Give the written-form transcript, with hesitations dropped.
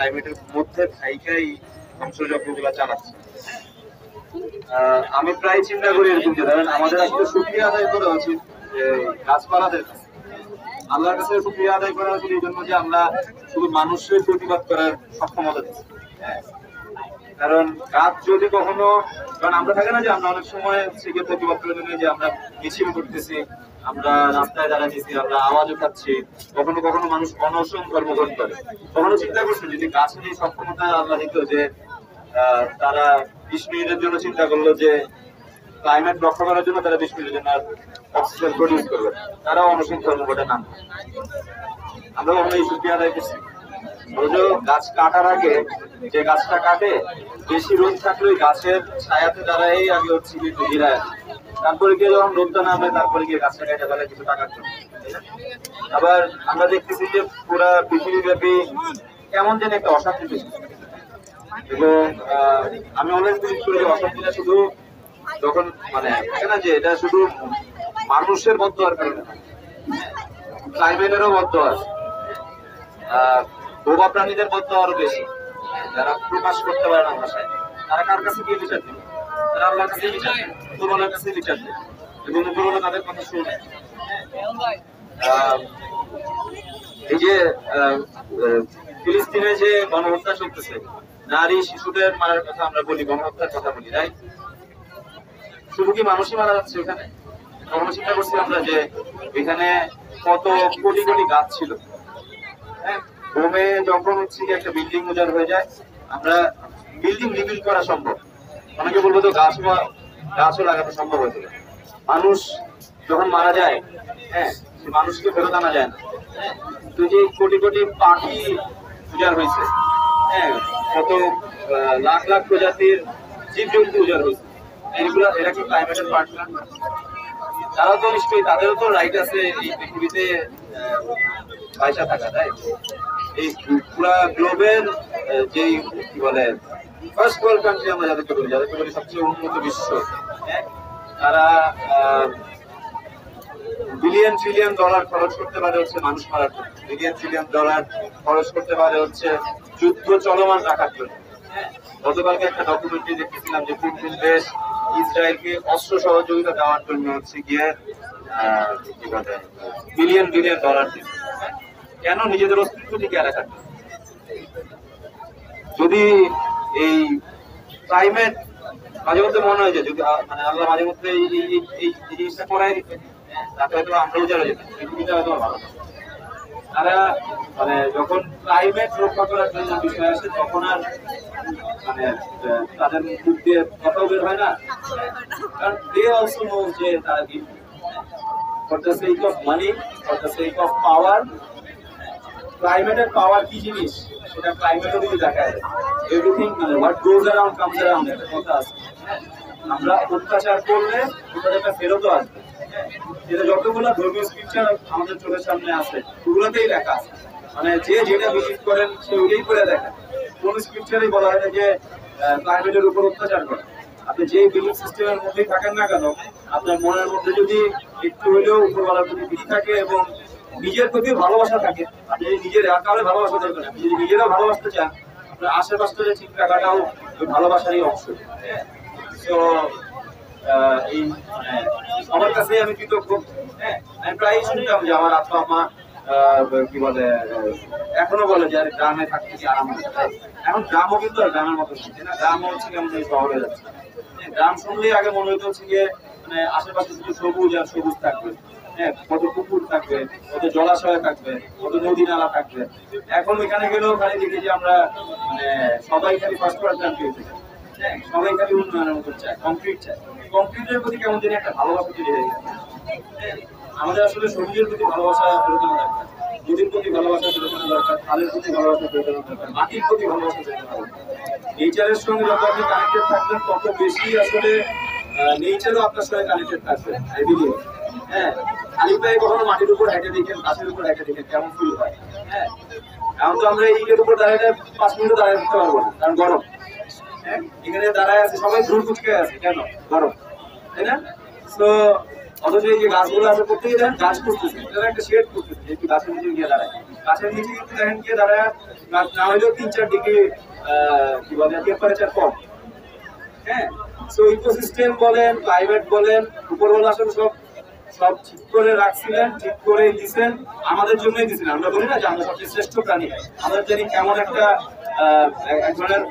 ক্লাইমেটের মধ্যে থাইকাই ধ্বংসযজ্ঞগুলো চালাচ্ছে। আমি প্রায় চিন্তা করি এরকম যে ধরেন আমাদের আসলে শুকরিয়া আদায় করা উচিত যে গাছপালাদের কাছে, আল্লাহর কাছে শুকরিয়া আদায় করা উচিত এই জন্য যে আমরা শুধু মানুষের প্রতিবাদ করার সক্ষমতা দিচ্ছি। কারণ গাছ যদি কখনো, কারণ আমরা থাকে না যে আমরা অনেক সময় থেকে প্রতিবাদ করে দিলে যে আমরা মিছিল করতেছি, আমরা রাস্তায় দাঁড়াতেছি, আমরা আওয়াজ উঠাচ্ছি, কখনো কখনো মানুষ অনশন কর্মঘট করে। কখনো চিন্তা করছে যদি গাছের এই সক্ষমতা আল্লাহ দিত যে তারা 20 মিনিটের জন্য চিন্তা করলো যে ক্লাইমেট রক্ষা করার জন্য তারা 20 মিনিটের জন্য অক্সিজেন প্রডিউস করবে, তারা অনশন কর্মঘটে নাম। আমরা কখনো এই সুবিধা আদায় করছি? গাছ কাটার আগে যে গাছটা কাটে বেশি রোদ থাকলে গাছের ছায়াতে দাঁড়াই আগে হচ্ছে জিরায়, তারপরে গিয়ে যখন রোদটা নামে তারপরে গিয়ে গাছটা কেটে ফেলে কিছু টাকার জন্য। আবার আমরা দেখতেছি যে পুরা পৃথিবীব্যাপী কেমন যেন একটা অশান্তি তৈরি, এবং আমি অনেক জিনিস করি অশান্তিটা শুধু যখন মানে থাকে না যে এটা শুধু মানুষের বদ্ধ আর কারণে, ক্লাইমেটেরও বদ্ধ আছে, বোবা প্রাণীদের মধ্যে আরো বেশি, যারা প্রকাশ করতে পারে না ভাষায়, তারা কার কাছে গিয়ে বিচার দেবে? তারা আল্লাহর কাছে বিচার দেবে, উপরওয়ালার কাছে বিচার দেবে, এবং উপরওয়ালা তাদের কথা শুনে। এই যে ফিলিস্তিনে যে গণহত্যা চলতেছে, নারী শিশুদের মারার কথা আমরা বলি, গণহত্যার কথা বলি, রাইট? শুধু কি মানুষই মারা যাচ্ছে ওখানে? কখনো চিন্তা করছি আমরা যে এখানে কত কোটি কোটি গাছ ছিল? হ্যাঁ, বোমে যখন হচ্ছে একটা বিল্ডিং উজাড় হয়ে যায়, আমরা বিল্ডিং রিবিল্ড করা সম্ভব, অনেকে বলবো তো গাছও লাগানো সম্ভব হয়েছে। মানুষ যখন মারা যায়, হ্যাঁ, মানুষকে ফেরত আনা যায় না। তো যে কোটি কোটি পাখি উজাড় হয়েছে, হ্যাঁ, কত লাখ লাখ প্রজাতির জীবজন্তু উজাড় হয়েছে, এরা কি ক্লাইমেটের পার্ট না? তারাও তো নিশ্চয়ই, তাদেরও তো রাইট আছে এই পৃথিবীতে পয়সা থাকা, তাই এই পুরা গ্লোবের যেই কি বলে ফার্স্ট ওয়ার্ল্ড কান্ট্রি আমরা যাদেরকে বলি সবচেয়ে উন্নত বিশ্ব, তারা বিলিয়ন ট্রিলিয়ন ডলার খরচ করতে পারে হচ্ছে মানুষ মারার জন্য, বিলিয়ন ট্রিলিয়ন ডলার খরচ করতে পারে হচ্ছে যুদ্ধ চলমান রাখার জন্য। গতকালকে একটা ডকুমেন্টারি দেখেছিলাম যে কোন কোন দেশ ইসরায়েলকে অস্ত্র সহযোগিতা দেওয়ার জন্য হচ্ছে গিয়ে কি বলে বিলিয়ন বিলিয়ন ডলার দিচ্ছে। কেন? নিজেদের অস্তিত্ব টিকিয়ে রাখার জন্য। যদি এই ক্লাইমেট মাঝে মধ্যে মনে হয় যে যদি মানে আল্লাহ মাঝে মধ্যে এই জিনিসটা করাই দিতে, তাতে হয়তো আমরাও যারা যেতাম, পৃথিবীটা হয়তো ভালো। তারা মানে যখন ক্লাইমেট রক্ষা করার জন্য বিষয় আসে তখন আর মানে তাদের মুখ দিয়ে কথাও বের হয় না, কারণ they also know যে তারা কি for the sake of money, for the sake of power, ক্লাইমেটের পাওয়ার কি জিনিস সেটা ক্লাইমেটও যদি দেখায়, এভরিথিং মানে what goes around comes around একটা কথা আছে। আমরা অত্যাচার করলে অত্যাচারটা ফেরতও আসবে। এটা যতগুলো ধর্মীয় স্ক্রিপচার আমাদের চোখের সামনে আছে ওগুলোতেই লেখা আছে, মানে যে যেটা বিলিভ করেন সে ওইটাই করে দেখেন। কোন স্ক্রিপচারেই বলা হয় না যে ক্লাইমেটের উপর অত্যাচার করে। আপনি যে বিলিভ সিস্টেমের মধ্যেই থাকেন না কেন, আপনার মনের মধ্যে যদি একটু হলেও উপরওয়ালার প্রতি ভীতি থাকে এবং নিজের প্রতি ভালোবাসা থাকে, আপনি নিজের একালে ভালোবাসা দরকার, আপনি যদি নিজেরাও ভালোবাসতে চান, আপনার আশেপাশে যে ঠিক রাখাটাও ওই ভালোবাসারই অংশ। তো এই আমার কাছে আমি কৃতজ্ঞ। হ্যাঁ, আমি প্রায় শুনতাম যে আমার আব্বা আম্মা কি বলে এখনো বলে যে গ্রামে থাকতে কি আরাম হয়। এখন গ্রামও কিন্তু আর গ্রামের মতো না, গ্রামও হচ্ছে কেমন শহরে যাচ্ছে। গ্রাম শুনলেই আগে মনে হইতে হচ্ছে গিয়ে মানে আশেপাশে শুধু সবুজ আর সবুজ থাকবে, হ্যাঁ, কত পুকুর থাকবে, কত জলাশয় থাকবে, কত নদী নালা থাকবে। এখন এখানে গেলেও খালি দেখি যে আমরা মানে সবাই খালি ফার্স্ট ওয়ার্ল্ড কান্ট্রি হতে চাই, হ্যাঁ, সবাই খালি উন্নয়নের মতো চায়, কংক্রিট চায়। কংক্রিটের প্রতি কেমন যেন একটা ভালোবাসা তৈরি হয়ে গেছে। আমাদের আসলে সবুজের প্রতি ভালোবাসা ফেরতানো দরকার, নদীর প্রতি ভালোবাসা ফেরতানো দরকার, খালের প্রতি ভালোবাসা ফেরতানো দরকার, মাটির প্রতি ভালোবাসা ফেরতানো দরকার। নেচারের সঙ্গে যত আপনি কানেক্টেড থাকবেন তত বেশি আসলে নেচারও আপনার সঙ্গে কানেক্টেড থাকবে, আই বিলিভ। হ্যাঁ, খালি পায়ে কখনো মাটির উপর হেঁটে দেখেন, গাছের উপর হেঁটে দেখেন কেমন ফিল হয়। হ্যাঁ, এখন তো আমরা ইটের উপর দাঁড়িয়ে 5 মিনিটও দাঁড়িয়ে থাকতে পারবো না, কারণ গরম। হ্যাঁ, এখানে দাঁড়ায় আছে সবাই দূর কুচকে আছে, কেন? গরম, তাই না? তো অথচ এই যে গাছগুলো আছে প্রত্যেকে দেখেন গাছ করতেছে, তারা একটা শেড করতেছে একটু গাছের নিচে গিয়ে দাঁড়ায়, গাছের নিচে কিন্তু দেখেন গিয়ে দাঁড়ায় না হলেও 3-4 ডিগ্রি কি বলে টেম্পারেচার কম। হ্যাঁ, সো ইকোসিস্টেম বলেন, ক্লাইমেট বলেন, উপরওয়ালা আসলে সব সব ঠিক করে রাখছিলেন, ঠিক করে দিচ্ছেন, আমাদের জন্যই দিচ্ছেন। আমরা বলি না যে আমরা সবচেয়ে শ্রেষ্ঠ প্রাণী, আমাদের জানি কেমন একটা এক ধরনের